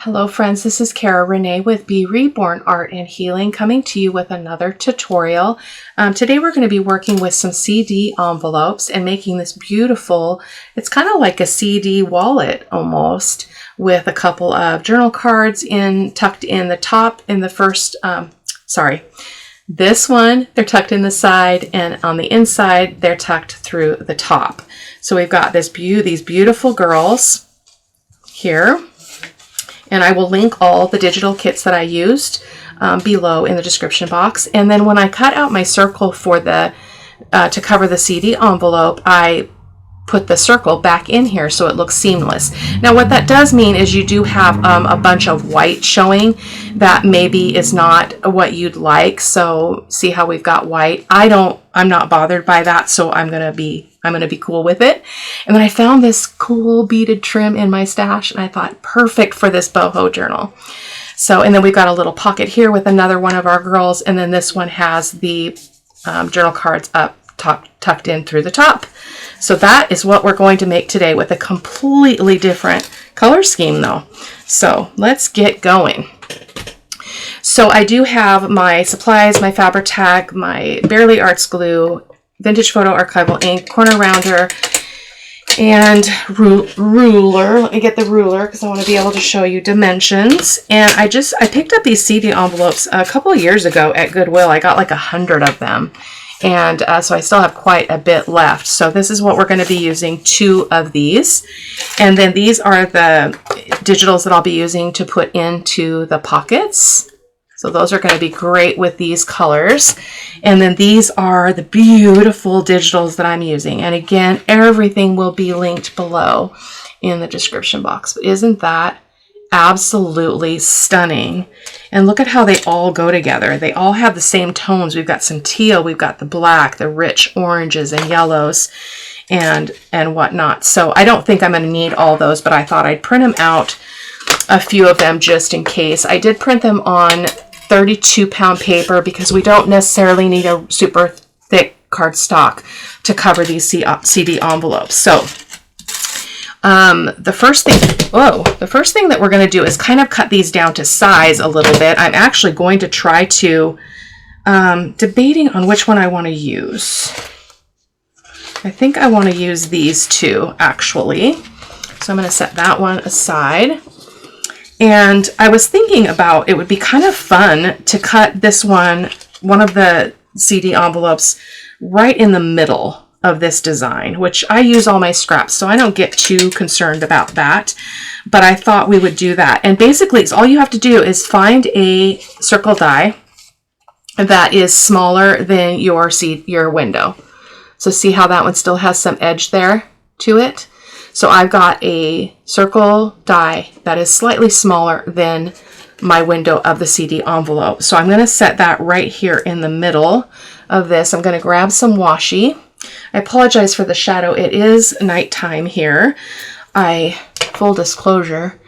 Hello friends, this is Cara-Renee with B.Reborn Art and Healing coming to you with another tutorial. Today we're going to be working with some CD envelopes and making this beautiful, it's kind of like a CD wallet almost, with a couple of journal cards tucked in the top in the first, this one, they're tucked in the side, and on the inside, they're tucked through the top. So we've got these beautiful girls here. And I will link all the digital kits that I used below in the description box. And then when I cut out my circle for to cover the CD envelope, I put the circle back in here so it looks seamless. Now what that does mean is you do have a bunch of white showing that maybe is not what you'd like. So see how we've got white? I'm not bothered by that, so I'm gonna be cool with it. And then I found this cool beaded trim in my stash, and I thought perfect for this boho journal. So, and then we've got a little pocket here with another one of our girls, and then this one has the journal cards tucked in through the top. So that is what we're going to make today with a completely different color scheme though. So let's get going. So I do have my supplies, my Fabri-Tac, my Bearly Arts glue, vintage photo archival ink, corner rounder, and ruler. Let me get the ruler because I want to be able to show you dimensions. And I picked up these CD envelopes a couple of years ago at Goodwill. I got like 100 of them. And so I still have quite a bit left. So this is what we're going to be using, 2 of these. And then these are the digitals that I'll be using to put into the pockets. So those are going to be great with these colors. And then these are the beautiful digitals that I'm using. And again, everything will be linked below in the description box. But isn't that absolutely stunning? And look at how they all go together. They all have the same tones. We've got some teal, we've got the black, the rich oranges and yellows and whatnot. So I don't think I'm going to need all those, but I thought I'd print them out, a few of them just in case. I did print them on 32-pound paper because we don't necessarily need a super thick cardstock to cover these CD envelopes. So the first thing that we're going to do is kind of cut these down to size a little bit. I'm actually going to try to, debating on which one I want to use. I think I want to use these 2 actually. So I'm going to set that one aside. And I was thinking about, it would be kind of fun to cut this one of the CD envelopes right in the middle of this design, which I use all my scraps, so I don't get too concerned about that. But I thought we would do that. And basically, all you have to do is find a circle die that is smaller than your window. So see how that one still has some edge there to it? So I've got a circle die that is slightly smaller than my window of the CD envelope. So I'm going to set that right here in the middle of this. I'm going to grab some washi. I apologize for the shadow. It is nighttime here. Full disclosure,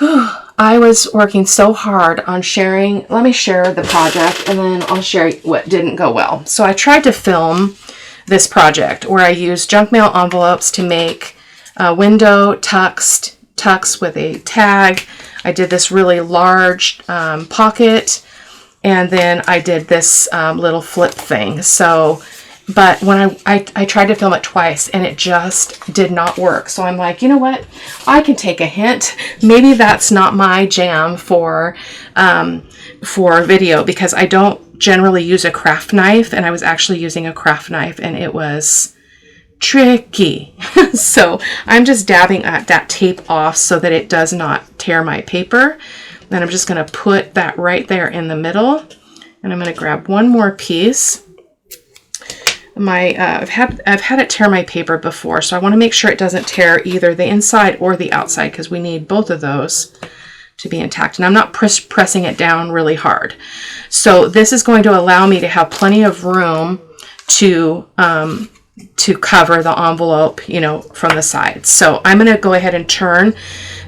I was working so hard on sharing. Let me share the project and then I'll share what didn't go well. So I tried to film this project where I used junk mail envelopes to make window tucks with a tag. I did this really large pocket, and then I did this little flip thing. So, but when I tried to film it twice and it just did not work. So I'm like, you know what? I can take a hint. Maybe that's not my jam for video, because I don't generally use a craft knife, and I was actually using a craft knife and it was tricky. So I'm just dabbing at that tape off so that it does not tear my paper. Then I'm just going to put that right there in the middle, and I'm going to grab one more piece. I've had it tear my paper before, so I want to make sure it doesn't tear either the inside or the outside, because we need both of those to be intact. And I'm not pressing it down really hard. So this is going to allow me to have plenty of room to cover the envelope, from the sides. So I'm going to go ahead and turn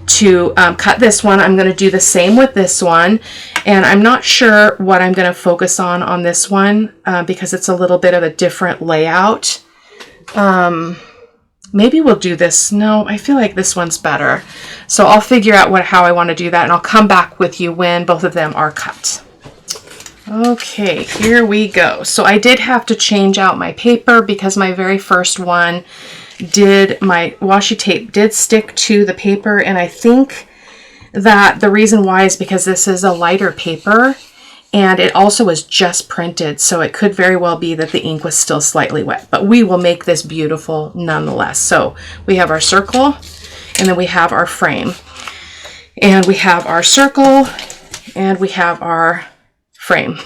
to cut this one. I'm going to do the same with this one, and I'm not sure what I'm going to focus on this one because it's a little bit of a different layout. maybe we'll do this. No, I feel like this one's better. So I'll figure out how I want to do that, and I'll come back with you when both of them are cut. Okay, here we go. So I did have to change out my paper because my very first one my washi tape did stick to the paper, and I think that the reason why is because this is a lighter paper and it also was just printed, so it could very well be that the ink was still slightly wet, but we will make this beautiful nonetheless. So we have our circle, and then we have our frame, and we have our circle, and we have our frame.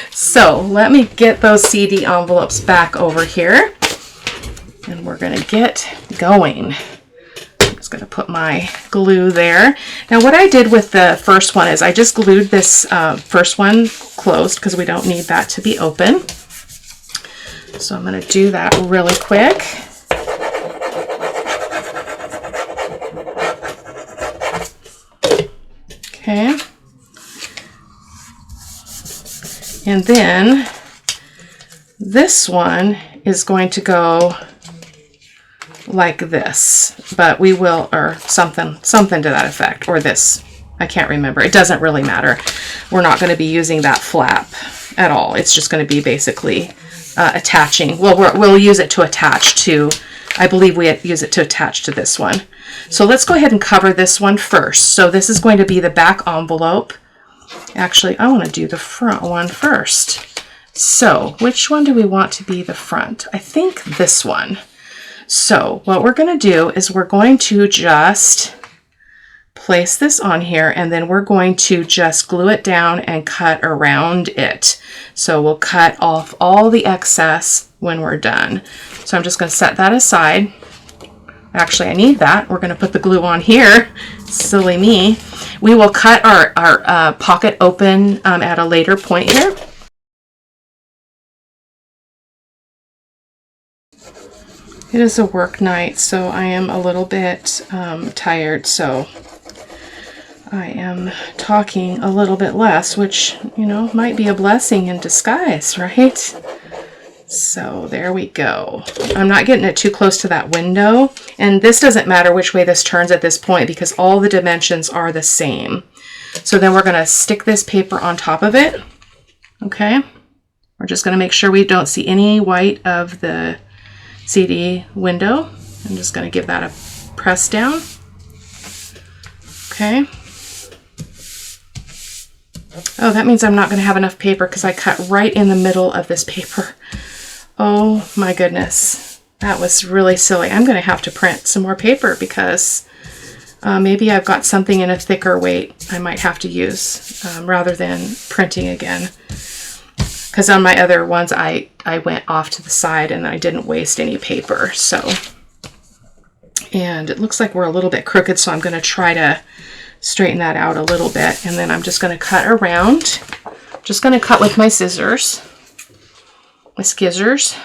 So let me get those CD envelopes back over here, and we're gonna get going. I'm just gonna put my glue there. Now what I did with the first one is I just glued this first one closed because we don't need that to be open. So I'm gonna do that really quick. Okay. And then this one is going to go like this, but we will, or something to that effect, or this. I can't remember. It doesn't really matter. We're not going to be using that flap at all. It's just going to be basically attaching. Well, we'll use it to attach to, I believe we use it to attach to this one. So let's go ahead and cover this one first. So this is going to be the back envelope. Actually, I want to do the front one first. So which one do we want to be the front? I think this one. So what we're going to do is we're going to just place this on here, and then we're going to just glue it down and cut around it. So we'll cut off all the excess when we're done. So I'm just going to set that aside. Actually, I need that. We're going to put the glue on here. Silly me. We will cut our pocket open at a later point here. It is a work night, so I am a little bit tired, so I am talking a little bit less, which, you know, might be a blessing in disguise, right? So there we go. I'm not getting it too close to that window, and this doesn't matter which way this turns at this point because all the dimensions are the same. So then we're going to stick this paper on top of it. Okay, we're just going to make sure we don't see any white of the CD window. I'm just going to give that a press down. Okay. Oh, that means I'm not going to have enough paper because I cut right in the middle of this paper. Oh my goodness. That was really silly. I'm going to have to print some more paper because maybe I've got something in a thicker weight I might have to use rather than printing again. Because on my other ones, I went off to the side and I didn't waste any paper. So, and it looks like we're a little bit crooked, so I'm going to try to straighten that out a little bit. And then I'm just going to cut around. Just going to cut with my scissors. My skizzers.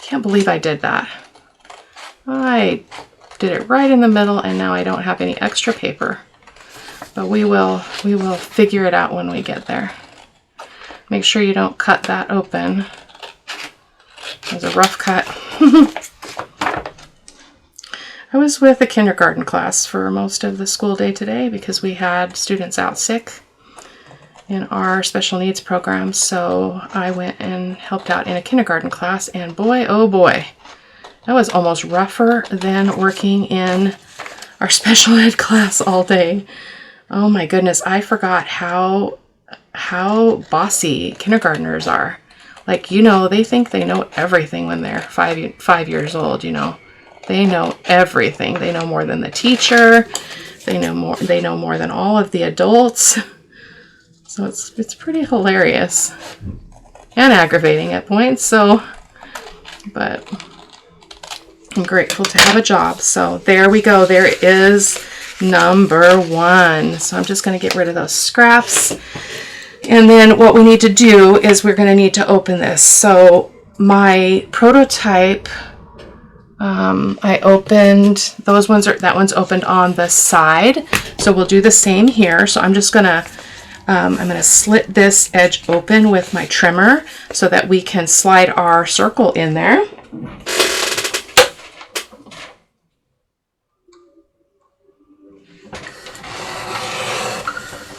Can't believe I did that. I did it right in the middle, and now I don't have any extra paper. But we will figure it out when we get there. Make sure you don't cut that open. It was a rough cut. I was with a kindergarten class for most of the school day today because we had students out sick in our special needs program. So I went and helped out in a kindergarten class, and boy, oh boy, that was almost rougher than working in our special ed class all day. Oh my goodness, I forgot how bossy kindergartners are. Like, you know, they think they know everything when they're five years old, you know. They know everything. They know more than the teacher. They know more than all of the adults. So it's pretty hilarious and aggravating at points. So, but I'm grateful to have a job. So there we go. There is number one. So I'm just going to get rid of those scraps. And then what we need to do is we're going to need to open this. So my prototype, I opened those ones. That one's opened on the side. So we'll do the same here. So I'm just going to I'm going to slit this edge open with my trimmer so that we can slide our circle in there.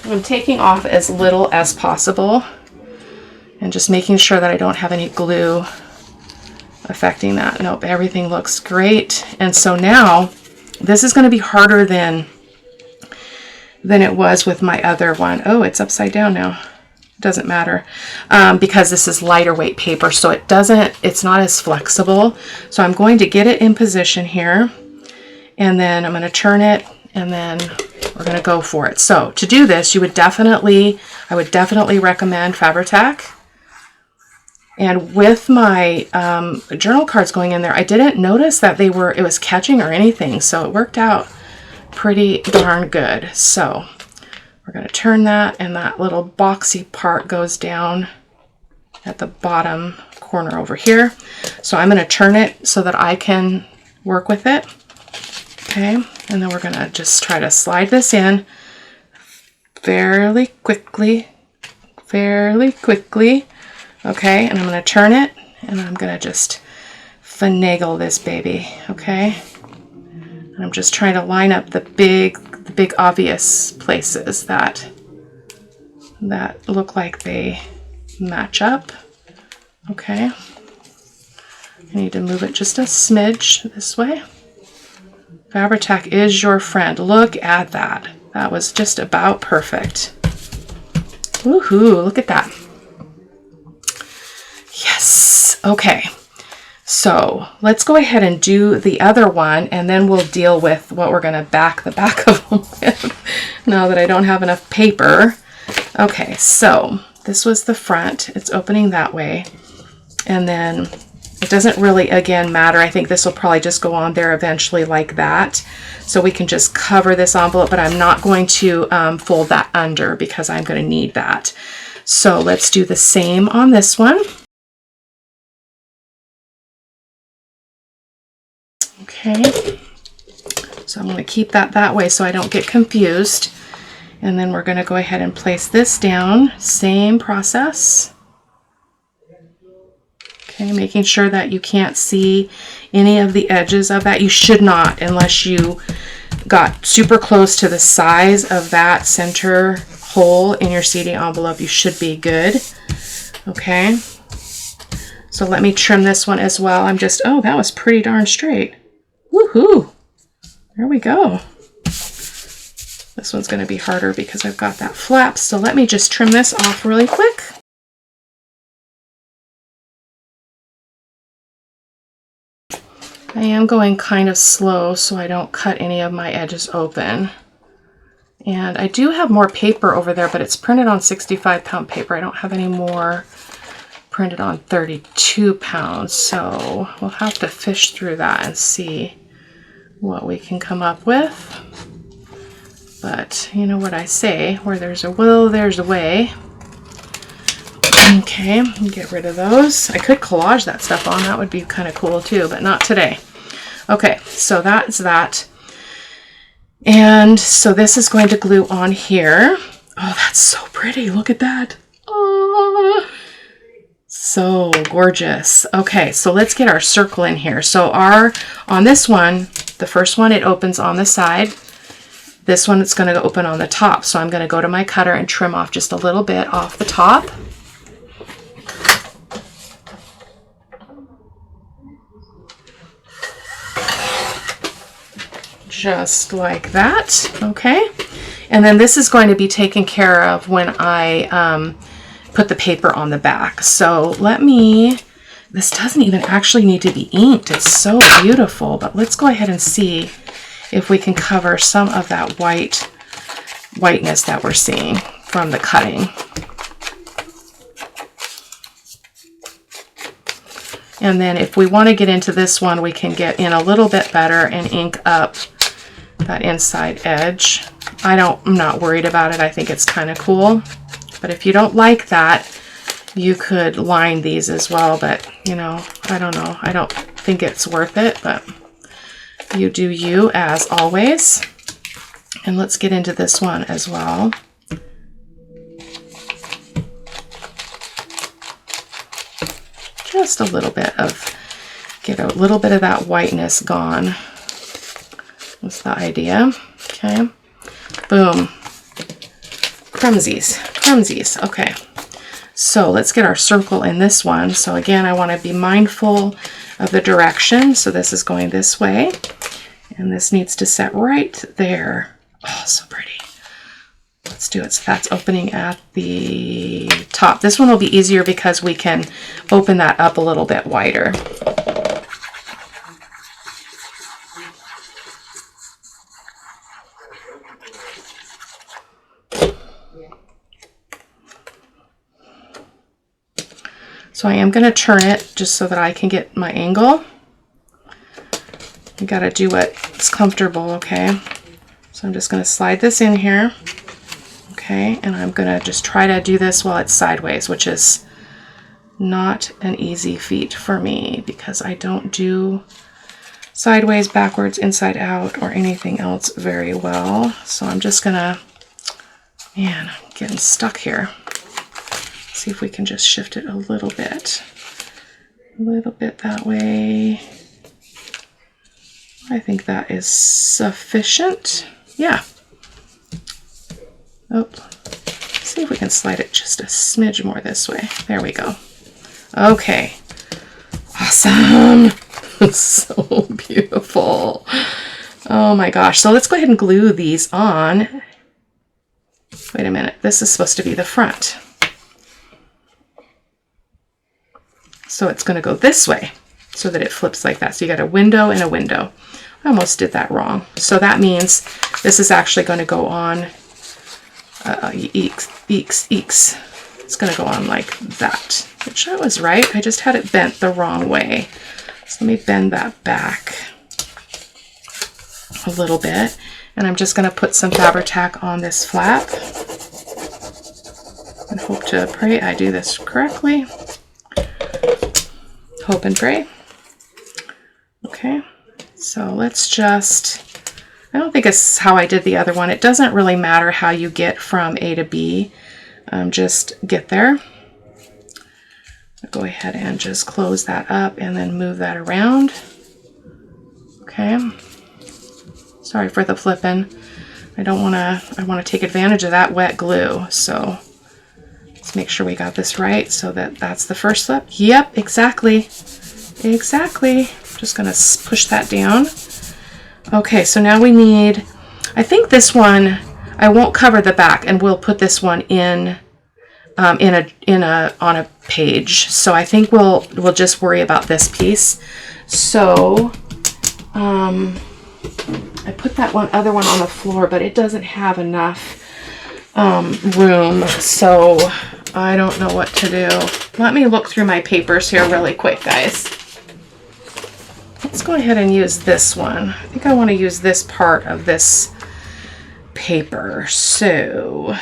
I'm taking off as little as possible and just making sure that I don't have any glue affecting that. Nope, everything looks great. And so now this is going to be harder than it was with my other one. Oh, it's upside down now. Doesn't matter, because this is lighter weight paper, so it's not as flexible. So I'm going to get it in position here, and then I'm going to turn it, and then we're going to go for it. So to do this, I would definitely recommend Fabri-Tac. And with my journal cards going in there, I didn't notice that it was catching or anything, so it worked out pretty darn good. So we're going to turn that, and that little boxy part goes down at the bottom corner over here. So I'm going to turn it so that I can work with it. Okay, and then we're going to just try to slide this in fairly quickly. Okay, and I'm going to turn it, and I'm going to just finagle this baby, okay? And I'm just trying to line up the big obvious places that look like they match up, okay? I need to move it just a smidge this way. Fabri-Tac is your friend. Look at that. That was just about perfect. Woohoo, look at that. Yes. Okay. So let's go ahead and do the other one, and then we'll deal with what we're going to back the back of them with now that I don't have enough paper. Okay, so this was the front. It's opening that way. And then it doesn't really, again, matter. I think this will probably just go on there eventually like that. So we can just cover this envelope, but I'm not going to fold that under because I'm going to need that. So let's do the same on this one. Okay, so I'm going to keep that way so I don't get confused. And then we're going to go ahead and place this down. Same process. Okay, making sure that you can't see any of the edges of that. You should not, unless you got super close to the size of that center hole in your seeding envelope. You should be good. Okay, so let me trim this one as well. Oh, that was pretty darn straight. Woohoo! There we go. This one's going to be harder because I've got that flap. So let me just trim this off really quick. I am going kind of slow so I don't cut any of my edges open. And I do have more paper over there, but it's printed on 65-pound paper. I don't have any more printed on 32 pounds. So we'll have to fish through that and see what we can come up with. But you know what I say, where there's a will, there's a way. Okay, get rid of those. I could collage that stuff on, that would be kind of cool too, but not today. Okay, so that's that. And so this is going to glue on here. Oh, that's so pretty, look at that. Oh, so gorgeous. Okay, so let's get our circle in here. So on this one, the first one, it opens on the side. This one, it's going to open on the top. So I'm going to go to my cutter and trim off just a little bit off the top. Just like that. Okay. And then this is going to be taken care of when I put the paper on the back. So this doesn't even actually need to be inked. It's so beautiful, but let's go ahead and see if we can cover some of that whiteness that we're seeing from the cutting. And then if we want to get into this one, we can get in a little bit better and ink up that inside edge. I'm not worried about it. I think it's kind of cool. But if you don't like that, you could line these as well. But, you know, I don't know. I don't think it's worth it, but you do you, as always. And let's get into this one as well. Just a little bit get a little bit of that whiteness gone. That's the idea. Okay. Boom. Crumsies, crumsies. Okay, so let's get our circle in this one. So again, I want to be mindful of the direction. So this is going this way, and this needs to set right there. Oh, so pretty. Let's do it. So that's opening at the top. This one will be easier because we can open that up a little bit wider. So I am going to turn it just so that I can get my angle. You got to do what's comfortable, okay? So I'm just going to slide this in here. Okay, and I'm going to just try to do this while it's sideways, which is not an easy feat for me because I don't do sideways, backwards, inside out, or anything else very well. So I'm just going to, man, I'm getting stuck here. See if we can just shift it a little bit that way. I think that is sufficient. Yeah. Oh, see if we can slide it just a smidge more this way. There we go. Okay. Awesome. So beautiful. Oh my gosh. So let's go ahead and glue these on. Wait a minute. This is supposed to be the front. So it's going to go this way so that it flips like that. So you got a window and a window. I almost did that wrong. So that means this is actually going to go on It's going to go on like that, which I was right. I just had it bent the wrong way. So let me bend that back a little bit. And I'm just going to put some Fabri-Tac on this flap and hope to pray I do this correctly. Hope and pray. Okay, so let's just, I don't think it's how I did the other one. It doesn't really matter how you get from A to B. Just get there. I'll go ahead and just close that up and then move that around. Okay. Sorry for the flipping. I want to take advantage of that wet glue. So let's make sure we got this right so that that's the first flip. Yep, exactly. Exactly. Just going to push that down. Okay, so now we need, I think this one, I won't cover the back and we'll put this one on a page. So I think we'll just worry about this piece. So I put that other one on the floor, but it doesn't have enough room. So I don't know what to do. Let me look through my papers here really quick, guys. Let's go ahead and use this one. I think I want to use this part of this paper. So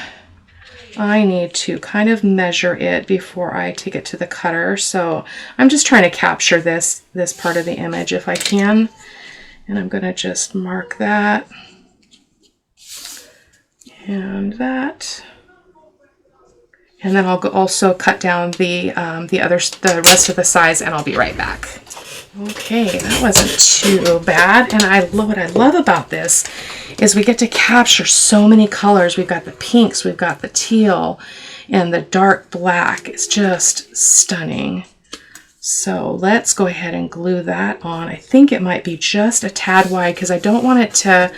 I need to kind of measure it before I take it to the cutter. So I'm just trying to capture this part of the image if I can. And I'm going to just mark that and that. And then I'll also cut down the rest of the size, and I'll be right back. Okay, that wasn't too bad. And what I love about this is we get to capture so many colors. We've got the pinks, we've got the teal, and the dark black. It's just stunning. So let's go ahead and glue that on. I think it might be just a tad wide because I don't want it to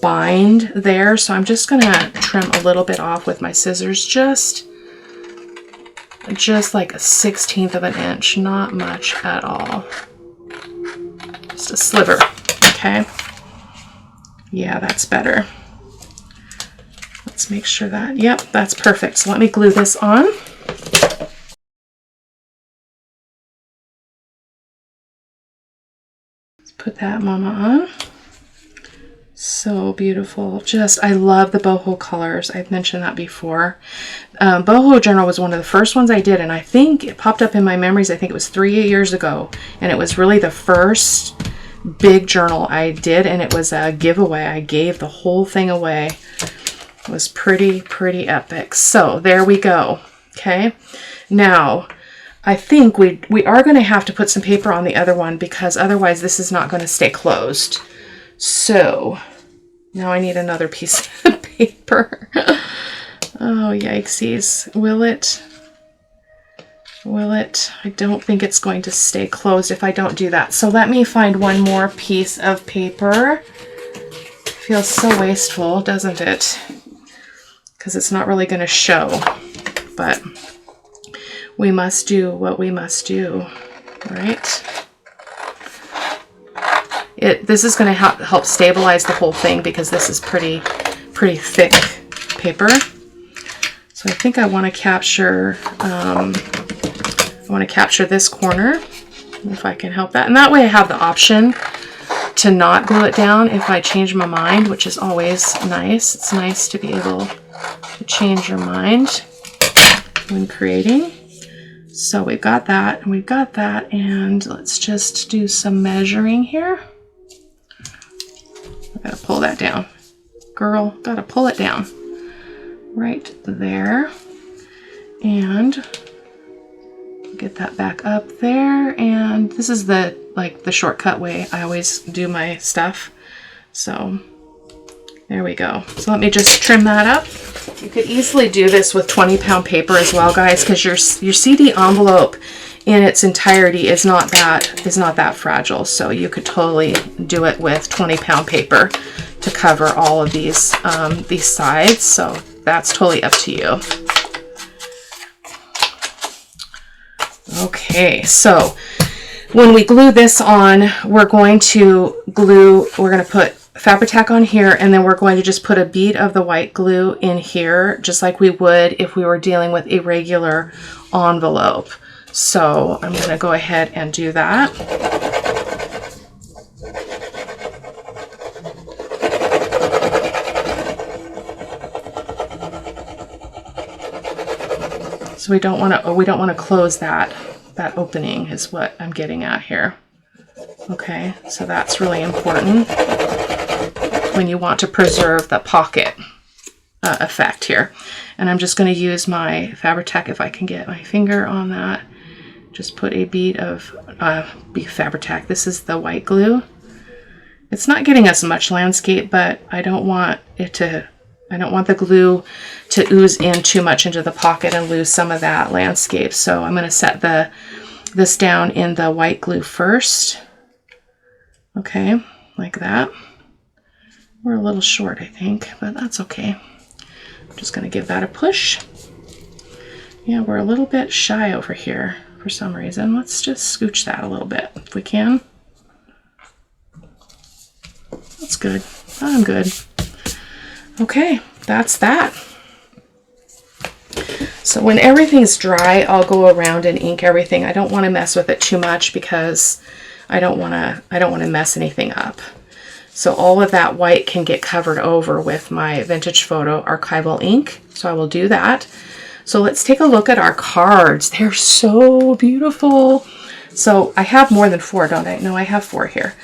bind there. So I'm just going to trim a little bit off with my scissors, just like a 1/16 of an inch, not much at all. Just a sliver, okay? Yeah, that's better. Let's make sure that, yep, that's perfect. So let me glue this on. Let's put that mama on. So beautiful. I love the boho colors. I've mentioned that before. Boho Journal was one of the first ones I did, and I think it popped up in my memories. I think it was 3 years ago, and it was really the first big journal I did, and it was a giveaway. I gave the whole thing away. It was pretty epic. So there we go. Okay. Now, I think we are going to have to put some paper on the other one because otherwise this is not going to stay closed. So now I need another piece of paper. Oh, yikesies. Will it? Will it? I don't think it's going to stay closed if I don't do that. So let me find one more piece of paper. Feels so wasteful, doesn't it? Because it's not really going to show. But we must do what we must do, right? This is going to help stabilize the whole thing because this is pretty thick paper. So I think I want to capture this corner, if I can help that. And that way I have the option to not glue it down if I change my mind, which is always nice. It's nice to be able to change your mind when creating. So we've got that, and we've got that, and let's just do some measuring here. I gotta pull that down. Girl, gotta pull it down. Right there. And get that back up there. And this is the shortcut way I always do my stuff. So there we go. So let me just trim that up. You could easily do this with 20-pound paper as well, guys, because your CD envelope in its entirety is not that fragile. So you could totally do it with 20-pound paper to cover all of these sides. So that's totally up to you. Okay, so when we glue this on, we're going to put Fabri-Tac on here, and then we're going to just put a bead of the white glue in here, just like we would if we were dealing with a regular envelope. So I'm going to go ahead and do that. So we don't want to close that opening is what I'm getting at here. Okay, so that's really important when you want to preserve the pocket effect here. And I'm just going to use my Fabri-Tac, if I can get my finger on that. Just put a bead of Fabri-Tac. This is the white glue. It's not getting us much landscape, but I don't want the glue to ooze in too much into the pocket and lose some of that landscape. So I'm going to set this down in the white glue first. Okay, like that. We're a little short, I think, but that's okay. I'm just going to give that a push. Yeah, we're a little bit shy over here for some reason. Let's just scooch that a little bit if we can. That's good. I'm good. Okay, that's that. So when everything's dry, I'll go around and ink everything. I don't want to mess with it too much because I don't want to mess anything up. So all of that white can get covered over with my Vintage Photo archival ink. So I will do that. So let's take a look at our cards. They're so beautiful. So I have more than 4, don't I? No, I have 4 here.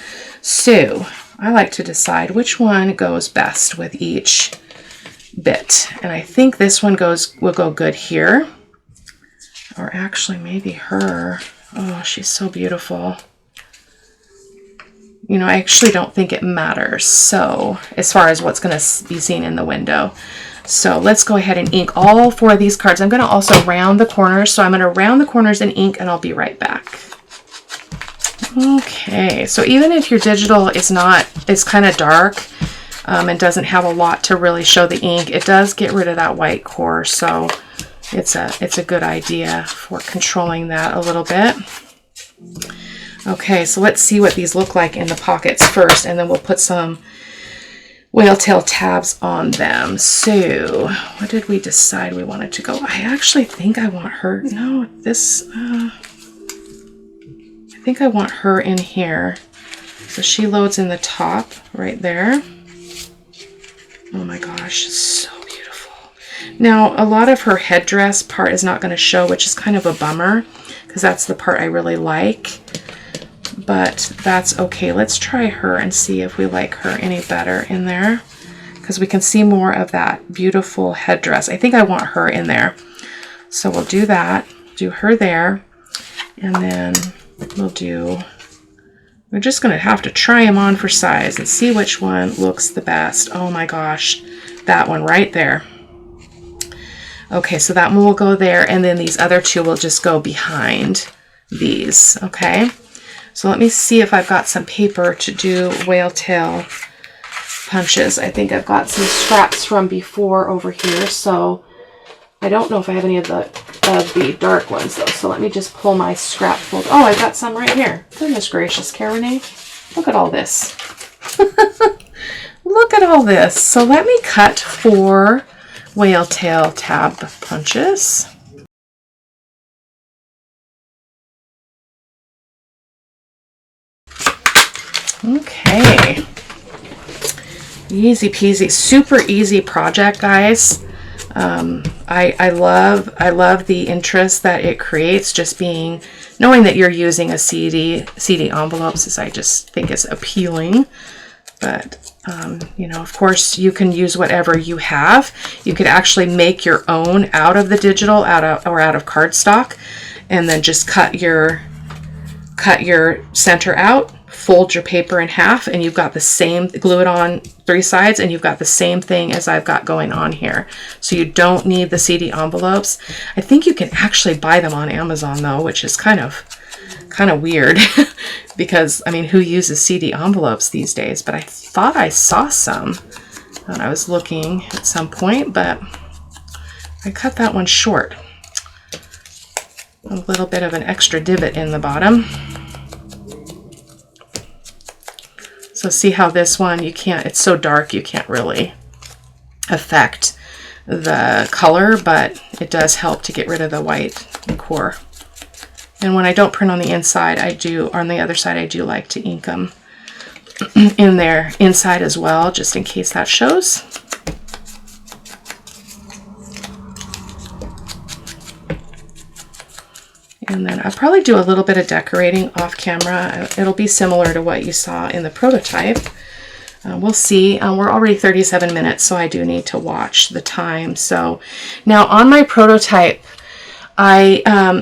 So I like to decide which one goes best with each bit. And I think this one will go good here. Or actually maybe her. Oh, she's so beautiful. You know, I actually don't think it matters. So as far as what's going to be seen in the window. So let's go ahead and ink all 4 of these cards. I'm going to also round the corners. So I'm going to round the corners in ink, and I'll be right back. Okay, so even if your digital is kind of dark and doesn't have a lot to really show the ink, it does get rid of that white core. So it's a good idea for controlling that a little bit. Okay, so let's see what these look like in the pockets first, and then we'll put some whale tail tabs on them. So what did we decide we wanted to go? I actually think I want her. No, this. I think I want her in here. So she loads in the top right there. Oh my gosh, so beautiful. Now, a lot of her headdress part is not going to show, which is kind of a bummer because that's the part I really like. But that's okay. Let's try her and see if we like her any better in there, because we can see more of that beautiful headdress. I think I want her in there. So we'll do that, do her there, and then we're just going to have to try them on for size and see which one looks the best. Oh my gosh, that one right there. Okay, so that one will go there, and then these other two will just go behind these, okay? So let me see if I've got some paper to do whale tail punches. I think I've got some scraps from before over here, so I don't know if I have any of the dark ones though. So let me just pull my scrap folder. Oh, I've got some right here. Goodness gracious, Cara-Renee. Look at all this. Look at all this. So let me cut 4 whale tail tab punches. Okay. Easy peasy, super easy project, guys. I love the interest that it creates, just knowing that you're using a CD envelopes I just think is appealing. But you know, of course, you can use whatever you have. You could actually make your own out of the digital, out of cardstock, and then just cut your center out, fold your paper in half, and you've got the same, glue it on 3 sides, and you've got the same thing as I've got going on here. So you don't need the CD envelopes. I think you can actually buy them on Amazon though, which is kind of weird because I mean, who uses CD envelopes these days? But I thought I saw some when I was looking at some point, but I cut that one short. A little bit of an extra divot in the bottom. So see how this one, it's so dark you can't really affect the color, but it does help to get rid of the white core. And when I don't print on the inside, on the other side, I do like to ink them in there inside as well, just in case that shows. And then I'll probably do a little bit of decorating off camera. It'll be similar to what you saw in the prototype. We'll see. We're already 37 minutes, so I do need to watch the time. So now on my prototype,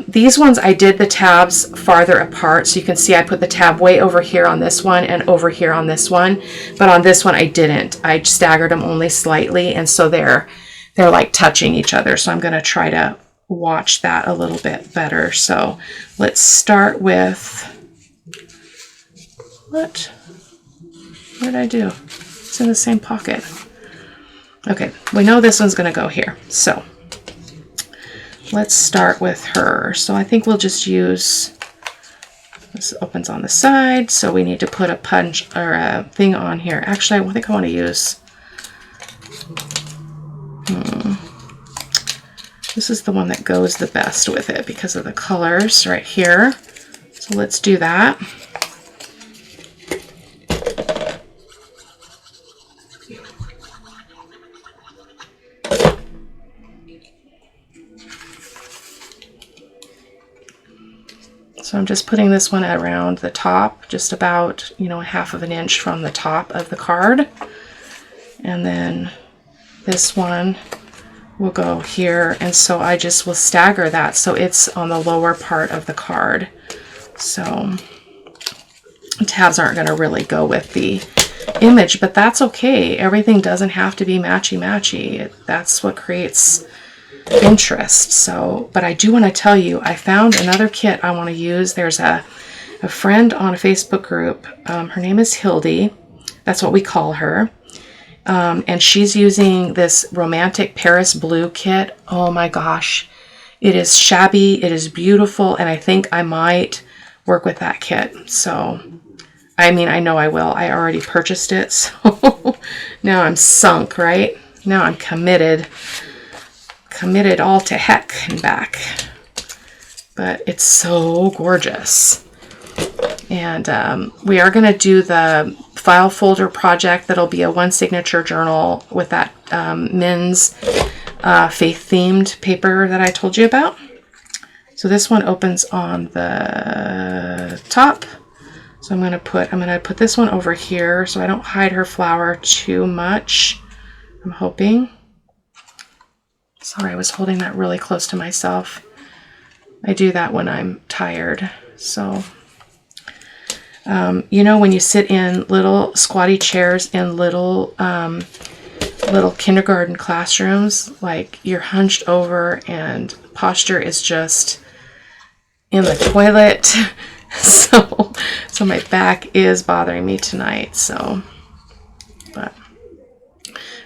these ones I did the tabs farther apart. So you can see I put the tab way over here on this one and over here on this one. But on this one I didn't. I staggered them only slightly, and so they're like touching each other. So I'm going to try to watch that a little bit better. So let's start with, what did I do? It's in the same pocket. Okay, we know this one's going to go here. So let's start with her. So I think we'll just use, this opens on the side, so we need to put a punch or a thing on here. Actually, I think I want to use, this is the one that goes the best with it because of the colors right here. So let's do that. So I'm just putting this one around the top, just about, you know, 1/2 inch from the top of the card. And then this one will go here, and so I just will stagger that so it's on the lower part of the card. So tabs aren't going to really go with the image, but that's okay. Everything doesn't have to be matchy-matchy. That's what creates interest. So, but I do want to tell you, I found another kit I want to use. There's a friend on a Facebook group. Her name is Hildy. That's what we call her. And she's using this romantic Paris blue kit. Oh my gosh. It is shabby. It is beautiful. And I think I might work with that kit. So, I mean, I know I will. I already purchased it. So now I'm sunk, right? Now I'm committed all to heck and back. But it's so gorgeous. And we are going to do the file folder project. That'll be a 1 signature journal with that men's faith-themed paper that I told you about. So this one opens on the top. So I'm going to put this one over here so I don't hide her flower too much. I'm hoping. Sorry, I was holding that really close to myself. I do that when I'm tired. So, you know, when you sit in little squatty chairs in little little kindergarten classrooms, like you're hunched over and posture is just in the toilet. So my back is bothering me tonight, so, but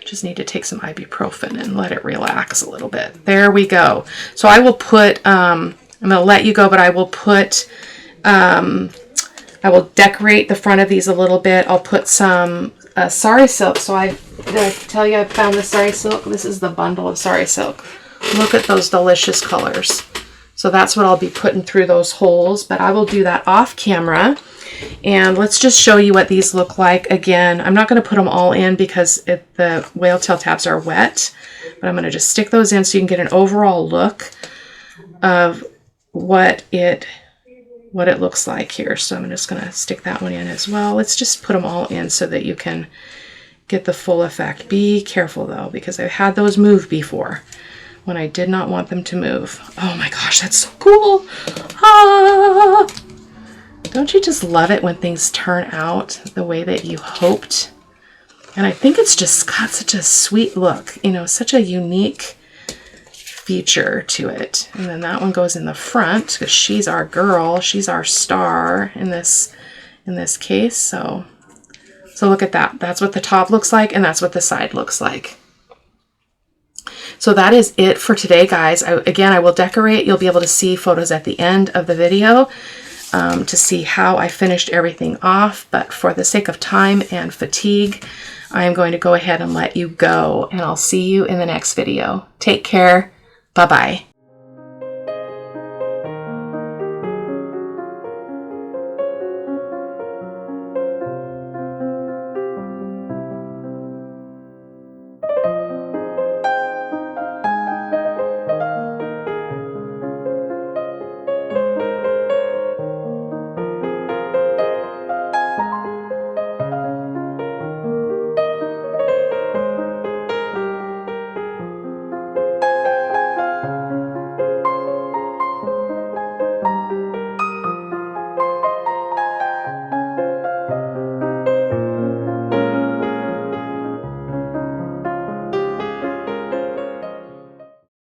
just need to take some ibuprofen and let it relax a little bit. There we go. So I will put, I'm going to let you go, but I will put, I will decorate the front of these a little bit. I'll put some sari silk. So did I tell you I found the sari silk? This is the bundle of sari silk. Look at those delicious colors. So that's what I'll be putting through those holes, but I will do that off camera. And let's just show you what these look like. Again, I'm not going to put them all in because the whale tail tabs are wet, but I'm going to just stick those in so you can get an overall look of what it looks like here. So I'm just going to stick that one in as well. Let's just put them all in so that you can get the full effect. Be careful though, because I've had those move before when I did not want them to move. Oh my gosh, that's so cool. Ah! Don't you just love it when things turn out the way that you hoped? And I think it's just got such a sweet look, you know, such a unique feature to it. And then that one goes in the front because she's our girl. She's our star in this case. So look at that. That's what the top looks like, and that's what the side looks like. So that is it for today, guys. Again, I will decorate. You'll be able to see photos at the end of the video to see how I finished everything off. But for the sake of time and fatigue, I am going to go ahead and let you go. And I'll see you in the next video. Take care. Bye-bye.